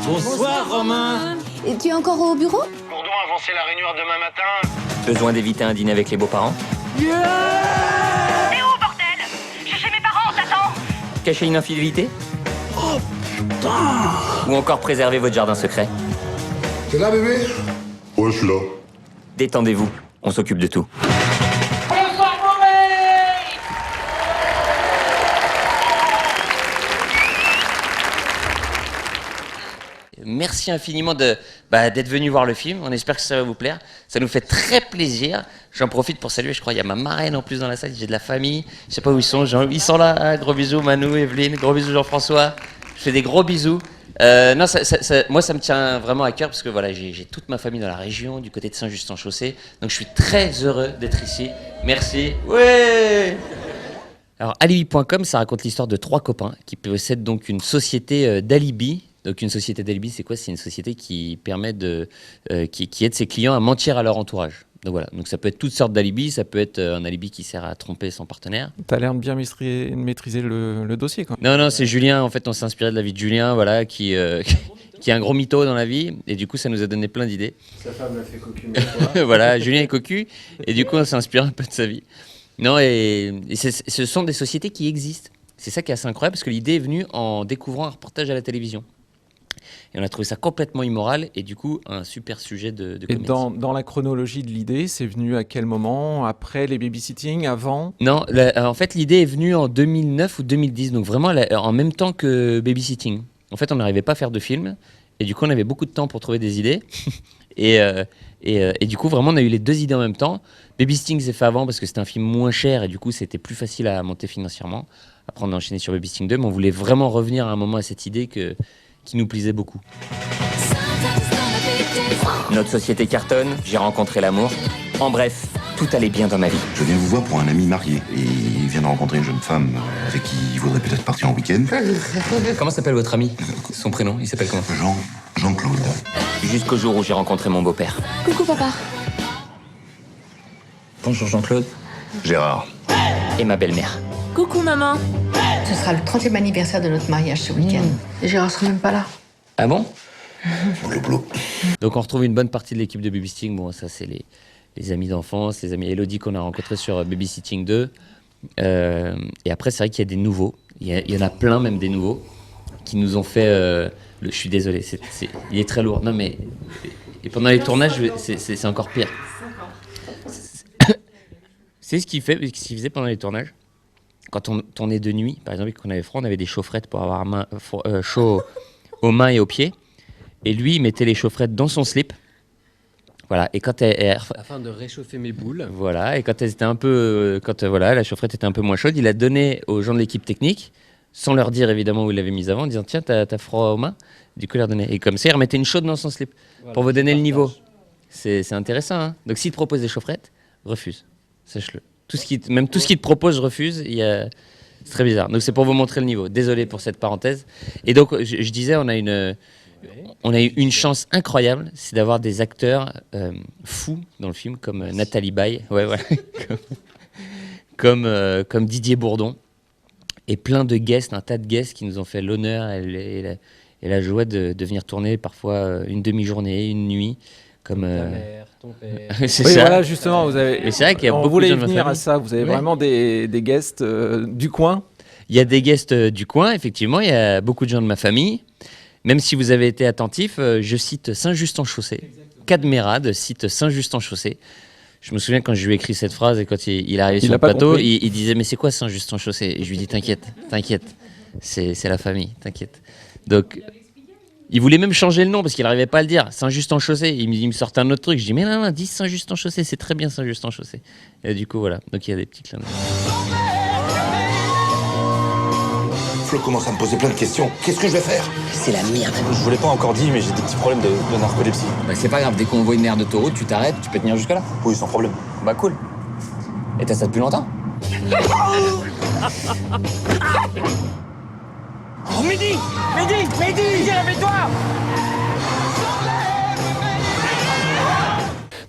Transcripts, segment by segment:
Bonsoir Romain. Et tu es encore au bureau? Bourdon a avancé la réunion à demain matin. Besoin d'éviter un dîner avec les beaux-parents? T'es où, bordel? Je suis chez mes parents, t'attends. Cacher une infidélité? Oh putain! Ou encore préserver votre jardin secret? T'es là, bébé? Ouais, je suis là. Détendez-vous, on s'occupe de tout. Merci infiniment d'être venu voir le film. On espère que ça va vous plaire. Ça nous fait très plaisir. J'en profite pour saluer, je crois, il y a ma marraine en plus dans la salle. J'ai de la famille. Je sais pas où ils sont. Ils sont là. Ah, gros bisous, Manou, Evelyne. Gros bisous, Jean-François. Je fais des gros bisous. Non, moi, ça me tient vraiment à cœur parce que voilà, j'ai toute ma famille dans la région, du côté de Saint-Just-en-Chaussée. Donc, je suis très heureux d'être ici. Merci. Ouais. Alors, alibi.com, ça raconte l'histoire de 3 copains qui possèdent donc une société d'alibi. Donc une société d'alibi, c'est quoi? C'est une société qui permet qui aide ses clients à mentir à leur entourage. Donc voilà, donc ça peut être toutes sortes d'alibis, ça peut être un alibi qui sert à tromper son partenaire. T'as l'air de bien maîtriser le dossier, quoi. Non, c'est Julien, en fait on s'est inspiré de la vie de Julien, voilà, qui est un gros mytho dans la vie, et du coup ça nous a donné plein d'idées. Sa femme l'a fait cocu. Voilà, Julien est cocu, et du coup on s'est inspiré un peu de sa vie. Non, et ce sont des sociétés qui existent. C'est ça qui est assez incroyable, parce que l'idée est venue en découvrant un reportage à la télévision. Et on a trouvé ça complètement immoral et du coup un super sujet de comédie. Et dans la chronologie de l'idée, c'est venu à quel moment? Après les babysitting? Avant? Non, en fait l'idée est venue en 2009 ou 2010, donc vraiment en même temps que babysitting. En fait on n'arrivait pas à faire de film et du coup on avait beaucoup de temps pour trouver des idées. et du coup vraiment on a eu les 2 idées en même temps. Babysitting s'est fait avant parce que c'était un film moins cher et du coup c'était plus facile à monter financièrement. Après on a enchaîné sur Babysitting 2, mais on voulait vraiment revenir à un moment à cette idée qui nous plaisait beaucoup. Notre société cartonne, j'ai rencontré l'amour. En bref, tout allait bien dans ma vie. Je viens vous voir pour un ami marié. Et il vient de rencontrer une jeune femme avec qui il voudrait peut-être partir en week-end. Comment s'appelle votre ami? Son prénom, il s'appelle comment? Jean-Claude. Jusqu'au jour où j'ai rencontré mon beau-père. Coucou papa. Bonjour Jean-Claude. Gérard. Et ma belle-mère. Coucou maman. Ce sera le 30e anniversaire de notre mariage ce week-end. Et Gérard sera même pas là. Ah bon? Blou. Donc on retrouve une bonne partie de l'équipe de Babysitting. Bon, ça c'est les amis d'enfance, les amis Elodie qu'on a rencontrés sur Babysitting 2. Et après c'est vrai qu'il y a des nouveaux. Il y en a plein même des nouveaux qui nous ont fait... je suis désolé, il est très lourd. Non mais... Et pendant les tournages, c'est encore pire. C'est ce qu'il faisait pendant les tournages. Quand on tournait de nuit, par exemple, et qu'on avait froid, on avait des chaufferettes pour avoir chaud aux mains et aux pieds. Et lui, il mettait les chaufferettes dans son slip. Voilà. Et quand afin de réchauffer mes boules. Voilà. Et quand elles étaient un peu, la chaufferette était un peu moins chaude, il a donné aux gens de l'équipe technique, sans leur dire évidemment où il l'avait mise avant, en disant tiens, t'as froid aux mains. Du coup, il leur donnait. Et comme ça, il remettait une chaude dans son slip pour vous donner le niveau. C'est intéressant. Hein. Donc, s'il te propose des chaufferettes, refuse. Sache-le. Tout ce qu'il te propose, je refuse. C'est très bizarre. Donc c'est pour vous montrer le niveau. Désolé pour cette parenthèse. Et donc je disais, on a eu une chance incroyable, c'est d'avoir des acteurs fous dans le film, comme Nathalie Baye, ouais, voilà. comme Didier Bourdon, et plein de guests, un tas de guests qui nous ont fait l'honneur et la joie de venir tourner parfois une demi-journée, une nuit. Comme ta mère, ton père. C'est oui, ça. Voilà, justement, vous avez. Mais c'est vrai qu'il y a on beaucoup voulait de gens de ma venir à famille. ça. Vous avez vraiment des guests du coin. Il y a des guests du coin, effectivement. Il y a beaucoup de gens de ma famille. Même si vous avez été attentif, je cite Saint-Just-en-Chaussée. Cadmerade cite Saint-Just-en-Chaussée. Je me souviens quand je lui ai écrit cette phrase et quand il arrivait sur le plateau, il disait mais c'est quoi Saint-Just-en-Chaussée? Et je lui dis t'inquiète, c'est la famille, t'inquiète. Donc il voulait même changer le nom parce qu'il n'arrivait pas à le dire. Saint-Just-en-Chaussée. Il me sortait un autre truc. Je dis mais non, dis Saint-Just-en-Chaussée, c'est très bien Saint-Just-en-Chaussée. Et du coup voilà. Donc il y a des petits clins d'œil. Flo commence à me poser plein de questions. Qu'est-ce que je vais faire? C'est la merde. Je vous l'ai pas encore dit, mais j'ai des petits problèmes de narcolepsie. Bah c'est pas grave, dès qu'on voit une aire d'autoroute, tu t'arrêtes, tu peux tenir jusque là. Oui, sans problème. Bah cool. Et t'as ça depuis longtemps? Oh Mehdi, réveille-toi.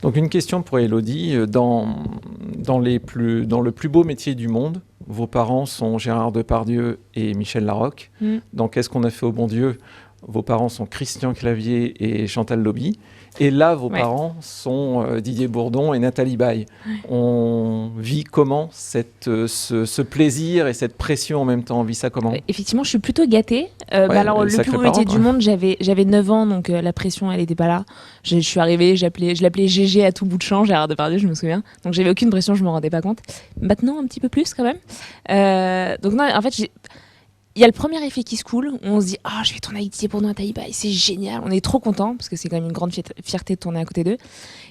Donc une question pour Elodie. Dans le plus beau métier du monde, vos parents sont Gérard Depardieu et Michel Larocque. Dans Qu'est-ce qu'on a fait au bon Dieu, vos parents sont Christian Clavier et Chantal Lobby. Et là, vos parents sont Didier Bourdon et Nathalie Baye. On vit comment ce plaisir et cette pression en même temps? On vit ça comment? Effectivement, je suis plutôt gâtée. Alors, le plus gros métier du monde, j'avais 9 ans, donc la pression, elle n'était pas là. Je suis arrivée, je l'appelais GG à tout bout de champ, Gérard Depardieu, je me souviens. Donc, j'avais aucune pression, je ne me rendais pas compte. Maintenant, un petit peu plus quand même. Donc, non, en fait, il y a le premier effet qui se coule, où on se dit « Ah, je vais tourner avec Didier Bourdon et Nathalie Baye, c'est génial !» On est trop content, parce que c'est quand même une grande fierté de tourner à côté d'eux.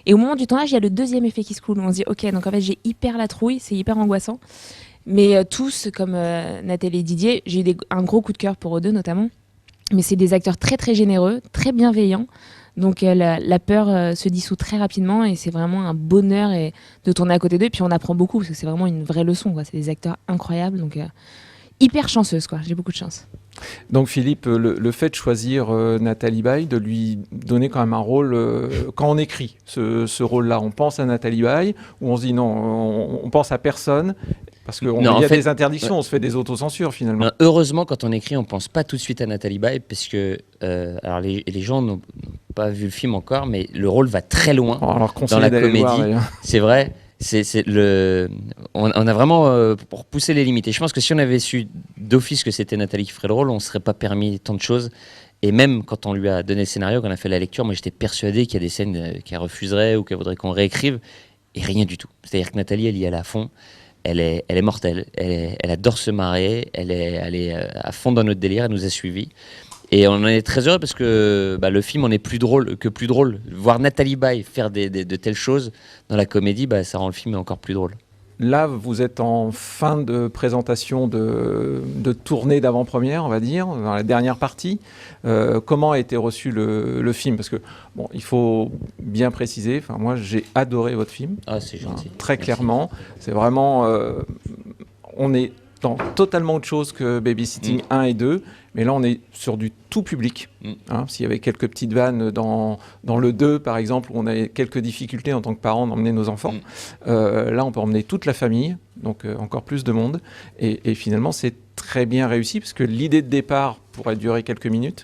Et au moment du tournage, il y a le deuxième effet qui se coule, où on se dit « Ok, donc en fait, j'ai hyper la trouille, c'est hyper angoissant. » Mais tous, comme Nathalie et Didier, j'ai eu un gros coup de cœur pour eux deux, notamment. Mais c'est des acteurs très, très généreux, très bienveillants. Donc la peur se dissout très rapidement, et c'est vraiment un bonheur de tourner à côté d'eux. Puis on apprend beaucoup, parce que c'est vraiment une vraie leçon, quoi. C'est des acteurs incroyables, donc... hyper chanceuse, quoi. J'ai beaucoup de chance. Donc Philippe, le fait de choisir Nathalie Baye, de lui donner quand même un rôle, quand on écrit ce rôle-là, on pense à Nathalie Baye, ou on se dit non, on pense à personne, parce qu'il y a des interdictions, on se fait des autocensures finalement. Non, heureusement, quand on écrit, on pense pas tout de suite à Nathalie Baye, parce que alors les gens n'ont pas vu le film encore, mais le rôle va très loin dans la comédie. C'est vrai. On a vraiment pour pousser les limites. Et je pense que si on avait su d'office que c'était Nathalie qui ferait le rôle, on ne serait pas permis tant de choses. Et même quand on lui a donné le scénario, qu'on a fait la lecture, moi j'étais persuadé qu'il y a des scènes qu'elle refuserait ou qu'elle voudrait qu'on réécrive. Et rien du tout. C'est-à-dire que Nathalie, elle y est à fond. Elle est mortelle. Elle adore se marrer. Elle est à fond dans notre délire. Elle nous a suivis. Et on en est très heureux parce que le film en est plus drôle que plus drôle. Voir Nathalie Baye faire de telles choses dans la comédie, ça rend le film encore plus drôle. Là, vous êtes en fin de présentation de tournée d'avant-première, on va dire, dans la dernière partie. Comment a été reçu le film? Parce que, bon, il faut bien préciser, moi j'ai adoré votre film. Ah, c'est gentil. Très clairement. C'est vraiment... on est dans totalement autre chose que Babysitting 1 et 2, mais là on est sur du tout public. S'il y avait quelques petites vannes dans le 2 par exemple, où on a quelques difficultés en tant que parents d'emmener nos enfants, là on peut emmener toute la famille, donc encore plus de monde, et finalement c'est très bien réussi, parce que l'idée de départ pourrait durer quelques minutes,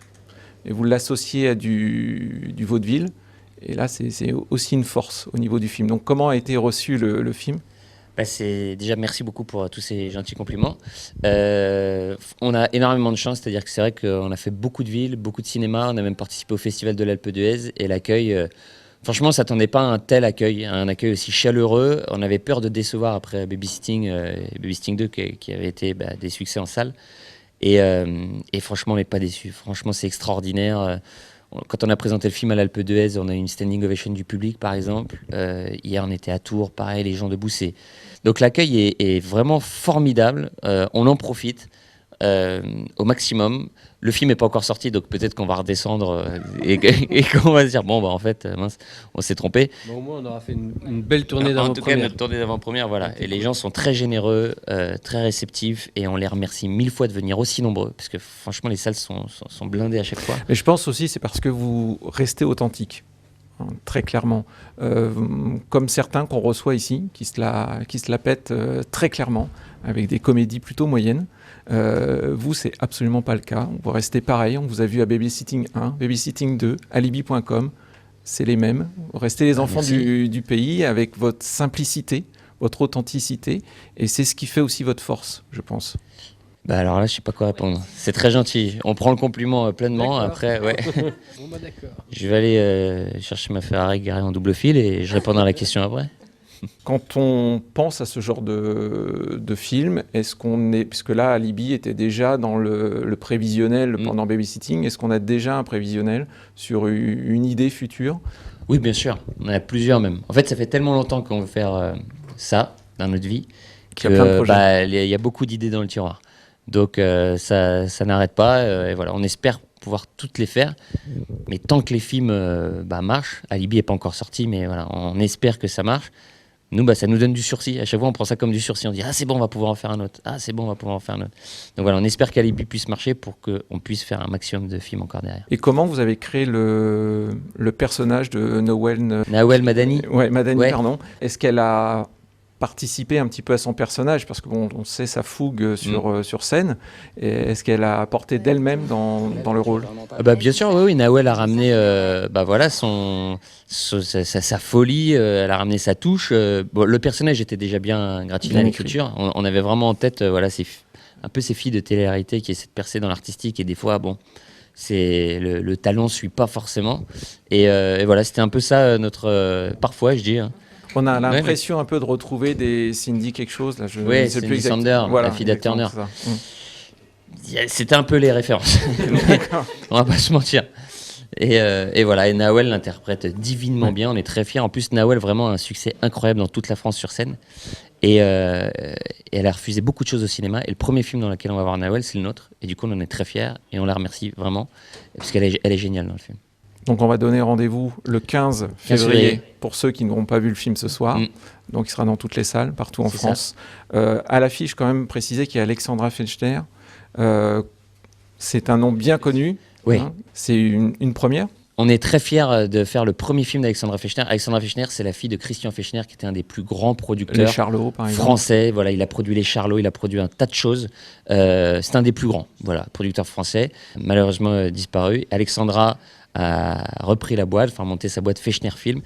et vous l'associez à du vaudeville, et là c'est aussi une force au niveau du film. Donc comment a été reçu le film ? Déjà, merci beaucoup pour tous ces gentils compliments. On a énormément de chance, c'est-à-dire que c'est vrai qu'on a fait beaucoup de villes, beaucoup de cinéma, on a même participé au Festival de l'Alpe d'Huez, et l'accueil, franchement, on ne s'attendait pas à un tel accueil, à un accueil aussi chaleureux. On avait peur de décevoir après Babysitting 2, qui avait été des succès en salle. Et franchement, on n'est pas déçus. Franchement, c'est extraordinaire. Quand on a présenté le film à l'Alpe d'Huez, on a eu une standing ovation du public, par exemple. Hier, on était à Tours, pareil, les gens debout. Donc l'accueil est vraiment formidable. On en profite au maximum. Le film n'est pas encore sorti, donc peut-être qu'on va redescendre et qu'on va se dire bon, en fait, mince, on s'est trompé. Au moins, on aura fait une belle tournée d'avant-première. En tout cas, notre tournée d'avant-première, voilà. Et les gens sont très généreux, très réceptifs, et on les remercie 1000 fois de venir aussi nombreux, parce que franchement, les salles sont blindées à chaque fois. Mais je pense aussi c'est parce que vous restez authentique. Très clairement, comme certains qu'on reçoit ici, qui se la pètent très clairement, avec des comédies plutôt moyennes. Vous, c'est absolument pas le cas. Vous restez pareil. On vous a vu à Babysitting 1, Babysitting 2, Alibi.com. C'est les mêmes. Vous restez les enfants du pays avec votre simplicité, votre authenticité. Et c'est ce qui fait aussi votre force, je pense. Alors là, je sais pas quoi répondre. C'est très gentil. On prend le compliment pleinement. D'accord. Après, ouais. Bon, d'accord. Je vais aller chercher ma Ferrari garée en double fil et je répondrai à la question après. Quand on pense à ce genre de film, est-ce qu'on est, puisque là, Alibi était déjà dans le prévisionnel pendant Babysitting, est-ce qu'on a déjà un prévisionnel sur une idée future? Oui, bien sûr. On en a plusieurs même. En fait, ça fait tellement longtemps qu'on veut faire ça dans notre vie qu'il y a plein de projets. Il y a beaucoup d'idées dans le tiroir. Donc ça n'arrête pas. Et voilà, on espère pouvoir toutes les faire. Mais tant que les films marchent, Alibi n'est pas encore sorti, mais voilà, on espère que ça marche. Nous, ça nous donne du sursis. À chaque fois, on prend ça comme du sursis. On dit « Ah, c'est bon, on va pouvoir en faire un autre. Ah, c'est bon, on va pouvoir en faire un autre. » Donc voilà, on espère qu'Alibi puisse marcher pour qu'on puisse faire un maximum de films encore derrière. Et comment vous avez créé le personnage de Nawel Madani. Ouais, Madani, pardon. Est-ce qu'elle a participer un petit peu à son personnage, parce que on sait sa fougue sur scène. Et est-ce qu'elle a apporté d'elle-même dans le rôle? Bien sûr, oui. Nawel a ramené sa folie, elle a ramené sa touche. Le personnage était déjà bien gratifié à l'écriture. On avait vraiment en tête un peu ces filles de télé-réalité qui essaient de percer dans l'artistique, et des fois, le talent suit pas forcément. Et voilà, c'était un peu ça notre... parfois, je dis... On a l'impression un peu de retrouver des Cindy quelque chose. Là, oui, Cindy Sander, la fille d'Ad Turner. C'était un peu les références. On va pas se mentir. Et voilà, et Nawel l'interprète divinement bien. On est très fiers. En plus, Nawel vraiment a un succès incroyable dans toute la France sur scène. Et elle a refusé beaucoup de choses au cinéma. Et le premier film dans lequel on va voir Nawel, c'est le nôtre. Et du coup, on en est très fiers. Et on la remercie vraiment. Parce qu'elle est géniale dans le film. Donc on va donner rendez-vous le 15 février pour ceux qui n'auront pas vu le film ce soir. Donc il sera dans toutes les salles, partout en France. À l'affiche, quand même, préciser qu'il y a Alexandra Fechner. C'est un nom bien connu. Oui. C'est une première. On est très fiers de faire le premier film d'Alexandra Fechner. Alexandra Fechner, c'est la fille de Christian Fechner, qui était un des plus grands producteurs Charlot, par exemple. Français. Voilà, il a produit les Charlots, il a produit un tas de choses. C'est un des plus grands, producteurs français, malheureusement disparu. Alexandra a repris la boîte, monté sa boîte Fechner Film.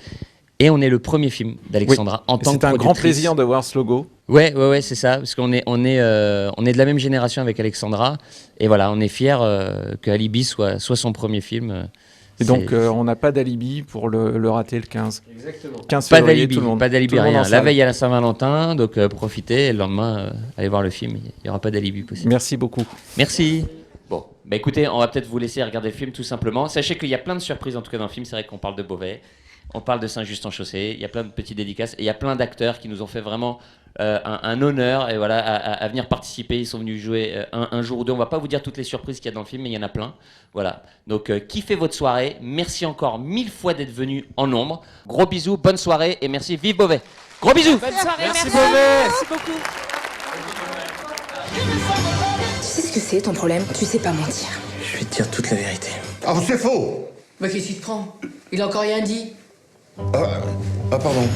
Et on est le premier film d'Alexandra en tant que productrice. C'est un grand plaisir de voir ce logo. Ouais, c'est ça, parce qu'on est de la même génération avec Alexandra. Et voilà, on est fiers que Alibi soit son premier film. Et donc, on n'a pas d'alibi pour le rater le 15. Exactement. 15 février, pas d'alibi, rien. La veille à la Saint-Valentin, donc profitez, et le lendemain, allez voir le film. Il n'y aura pas d'alibi possible. Merci beaucoup. Merci. Bon, écoutez, on va peut-être vous laisser regarder le film tout simplement. Sachez qu'il y a plein de surprises en tout cas dans le film. C'est vrai qu'on parle de Beauvais, on parle de Saint-Just-en-Chaussée, il y a plein de petites dédicaces, et il y a plein d'acteurs qui nous ont fait vraiment un honneur et voilà, à venir participer. Ils sont venus jouer un jour ou deux. On va pas vous dire toutes les surprises qu'il y a dans le film, mais il y en a plein. Voilà. Donc kiffez votre soirée. Merci encore 1000 fois d'être venus en nombre. Gros bisous, bonne soirée et merci. Vive Beauvais. Gros bisous. Bonne soirée, merci Beauvais. Merci beaucoup. Tu sais ce que c'est ton problème? Tu sais pas mentir. Je vais te dire toute la vérité. Ah, c'est faux! Bah, qu'est-ce qu'il te prend? Il a encore rien dit. Ah, pardon.